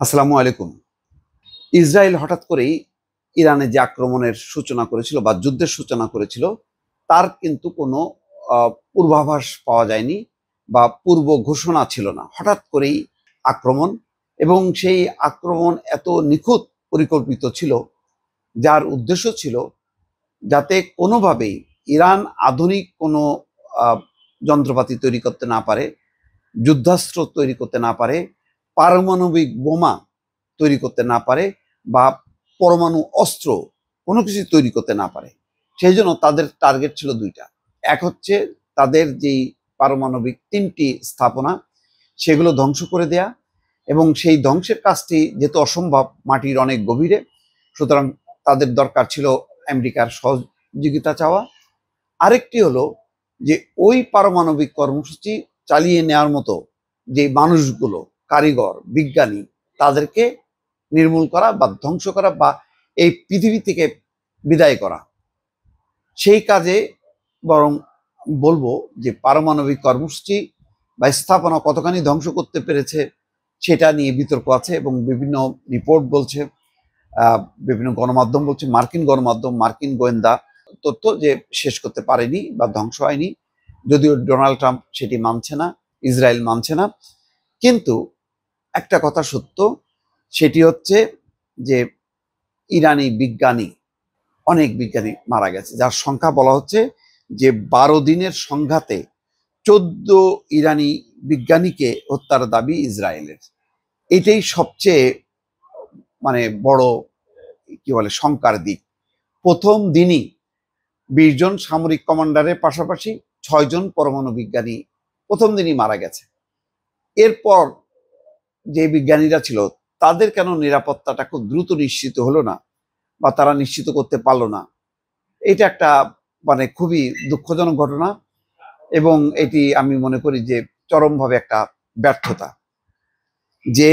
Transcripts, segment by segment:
আসসালামু আলাইকুম। ইসরায়েল হঠাৎ করেই ইরানে যে আক্রমণের সূচনা করেছিল বা যুদ্ধের সূচনা করেছিল, তার কিন্তু কোনো পূর্বাভাস পাওয়া যায়নি বা পূর্ব ঘোষণা ছিল না। হঠাৎ করেই আক্রমণ, এবং সেই আক্রমণ এত নিখুঁত পরিকল্পিত ছিল, যার উদ্দেশ্য ছিল যাতে কোনোভাবেই ইরান আধুনিক কোনো আহ, যন্ত্রপাতি তৈরি করতে না পারে, যুদ্ধাস্ত্র তৈরি করতে না পারে, পারমাণবিক বোমা তৈরি করতে না পারে, বা পরমাণু অস্ত্র কোনো কিছু তৈরি করতে না পারে। সেই জন্য তাদের টার্গেট ছিল দুইটা। এক হচ্ছে তাদের যেই পারমাণবিক তিনটি স্থাপনা, সেগুলো ধ্বংস করে দেয়া, এবং সেই ধ্বংসের কাজটি যেহেতু অসম্ভব, মাটির অনেক গভীরে, সুতরাং তাদের দরকার ছিল আমেরিকার সহযোগিতা চাওয়া। আরেকটি হলো যে ওই পারমাণবিক কর্মসূচি চালিয়ে নেওয়ার মতো যে মানুষগুলো, কারিগর, বিজ্ঞানী, তাদেরকে নির্মূল করা বা ধ্বংস করা বা এই পৃথিবী থেকে বিদায় করা। সেই কাজে বরং বলবো যে পারমাণবিক কর্মসূচি বা স্থাপনা কতখানি ধ্বংস করতে পেরেছে সেটা নিয়ে বিতর্ক আছে, এবং বিভিন্ন রিপোর্ট বলছে, বিভিন্ন গণমাধ্যম বলছে, মার্কিন গণমাধ্যম, মার্কিন গোয়েন্দা তথ্য, যে শেষ করতে পারেনি বা ধ্বংস হয়নি। যদিও ডোনাল্ড ট্রাম্প সেটি মানছে না, ইসরায়েল মানছে না। কিন্তু একটা কথা সত্য, সেটি হচ্ছে যে ইরানি বিজ্ঞানী, অনেক বিজ্ঞানী মারা গেছে, যার সংখ্যা বলা হচ্ছে যে 12 দিনের সংঘাতে 14 ইরানি বিজ্ঞানীকে হত্যার দাবি ইসরায়েলের। এটাই সবচেয়ে বড় কি বলে শঙ্কার দিক। প্রথম দিনই 20 জন সামরিক কমান্ডারের পাশাপাশি 6 জন পরমাণু বিজ্ঞানী প্রথম দিনই মারা গেছে। এরপর যে বিজ্ঞানীরা ছিল, তাদের কেন নিরাপত্তাটা খুব দ্রুত নিশ্চিত হলো না বা তারা নিশ্চিত করতে পারলো না, এটা একটা খুবই দুঃখজনক ঘটনা, এবং এটি আমি মনে করি যে চরমভাবে একটা ব্যর্থতা, যে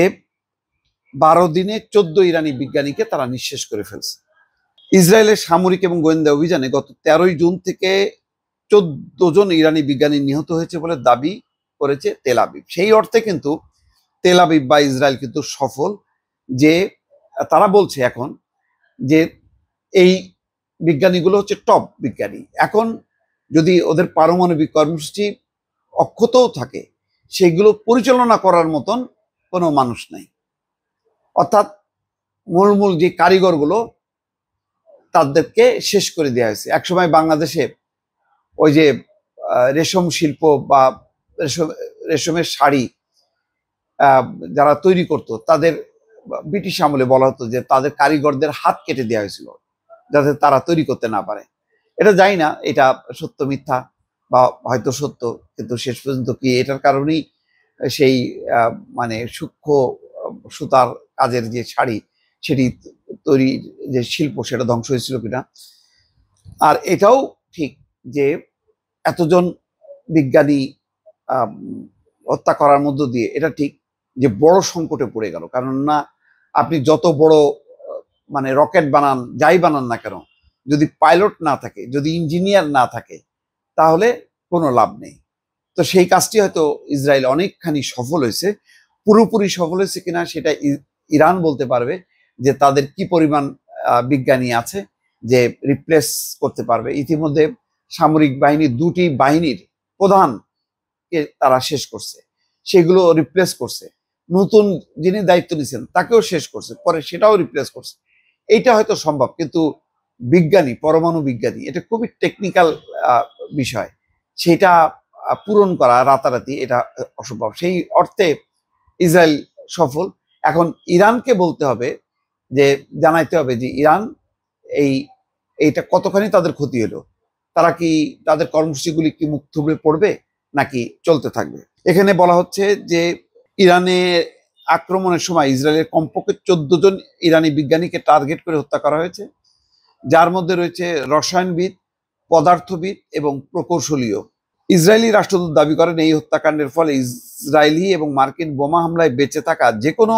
12 দিনে 14 ইরানি বিজ্ঞানীকে তারা নিঃশেষ করে ফেলছে। ইসরায়েলের সামরিক এবং গোয়েন্দা অভিযানে গত 13 জুন থেকে 14 জন ইরানি বিজ্ঞানী নিহত হয়েছে বলে দাবি করেছে তেল আবিব। সেই অর্থে কিন্তু তেল আবিব বা ইসরায়েল কিন্তু সফল, যে তারা বলছে এখন যে এই বিজ্ঞানীগুলো হচ্ছে টপ বিজ্ঞানী। এখন যদি ওদের পারমাণবিক কর্মসূচি অক্ষতও থাকে, সেগুলো পরিচালনা করার মতন কোনো মানুষ নাই। অর্থাৎ মূল মূল যে কারিগরগুলো, তাদেরকে শেষ করে দেওয়া হয়েছে। একসময় বাংলাদেশে ওই যে রেশম শিল্প বা রেশমের শাড়ি যারা তৈরি করত, তাদের ব্রিটিশ আমলে বলা হতো যে তাদের কারিগরদের হাত কেটে দেওয়া হয়েছিল যাতে তারা তৈরি করতে না পারে। এটা জানি না এটা সত্য মিথ্যা, বা হয়তো সত্য, কিন্তু শেষ পর্যন্ত কি এটার কারণেই সেই সূক্ষ্ম সুতার কাজের যে শাড়ি, সেটি তৈরি যে শিল্প, সেটা ধ্বংস হয়েছিল কিনা। আর এটাও ঠিক যে এতজন বিজ্ঞানী হত্যা করার মধ্য দিয়ে এটা ঠিক যে বড় সংকটে পড়ে গেল। কারণ না, আপনি যত বড় রকেট বানান, যাই বানান না কেন, যদি পাইলট না থাকে, যদি ইঞ্জিনিয়ার না থাকে, তাহলে কোনো লাভ নেই। তো সেই কাজটি হয়তো ইসরায়েল অনেকখানি সফল হয়েছে। পুরোপুরি সফল হয়েছে কিনা সেটা ইরান বলতে পারবে, যে তাদের কি পরিমাণ বিজ্ঞানী আছে যে রিপ্লেস করতে পারবে। ইতিমধ্যে সামরিক বাহিনীর 2টি বাহিনীর প্রধানকে তারা শেষ করছে, সেগুলো রিপ্লেস করছে। নতুন যিনি দায়িত্ব নিয়েছেন তাকেও শেষ করছে, পরে সেটাও রিপ্লেস করছে। এইটা হয়তো সম্ভব, কিন্তু বিজ্ঞানী, পরমাণু বিজ্ঞানী, এটা খুবই টেকনিক্যাল বিষয়, সেটা পূরণ করা রাতারাতি এটা অসম্ভব। সেই অর্থে ইসরায়েল সফল। এখন ইরানকে বলতে হবে, যে জানাইতে হবে যে ইরান এইটা কতখানি তাদের ক্ষতি হলো, তারা কি তাদের কর্মসূচিগুলি কি মুখ থুবড়ে পড়বে নাকি চলতে থাকবে। এখানে বলা হচ্ছে যে ইরানে আক্রমণের সময় ইসরায়েলের কমপক্ষে 14 জন ইরানি বিজ্ঞানীকে টার্গেট করে হত্যা করা হয়েছে, যার মধ্যে রয়েছে রসায়নবিদ, পদার্থবিদ এবং প্রকৌশলীও। ইসরায়েলি রাষ্ট্রদূত দাবি করেন এই হত্যাকাণ্ডের ফলে ইসরায়েলি এবং মার্কিন বোমা হামলায় বেঁচে থাকা যে কোনো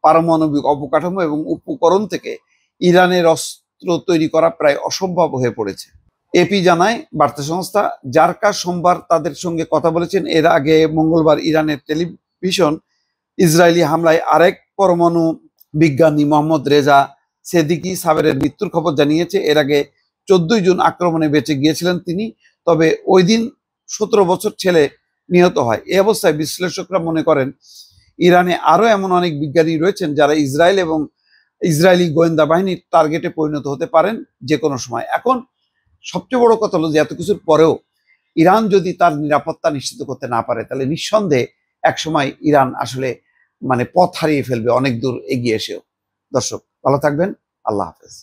পারমাণবিক অবকাঠামো এবং উপকরণ থেকে ইরানের অস্ত্র তৈরি করা প্রায় অসম্ভব হয়ে পড়েছে। এপি জানায় বার্তা সংস্থা, জারকা সোমবার তাদের সঙ্গে কথা বলেছেন। এর আগে মঙ্গলবার ইরানের টেলিভিশন ইসরায়েলি হামলায় আরেক পরমাণু বিজ্ঞানী মোহাম্মদ রেজা সেদিকি সাবেরের মৃত্যুর খবর জানিয়েছে। এর আগে 14 জুন আক্রমণে বেঁচে গিয়েছিলেন তিনি, তবে ওই দিন 17 বছর ছেলে নিহত হয়। এই অবস্থায় বিশ্লেষকরা মনে করেন ইরানে আরো এমন অনেক বিজ্ঞানী রয়েছেন যারা ইসরায়েল এবং ইসরায়েলি গোয়েন্দা বাহিনীর টার্গেটে পরিণত হতে পারেন যে কোনো সময়। এখন সবচেয়ে বড় কথা হলো যে এত কিছুর পরেও ইরান যদি তার নিরাপত্তা নিশ্চিত করতে না পারে, তাহলে নিঃসন্দেহে একসময় ইরান আসলে পথ হারিয়ে ফেলবে অনেক দূর এগিয়ে এসেও। দর্শক ভালো থাকবেন, আল্লাহ হাফেজ।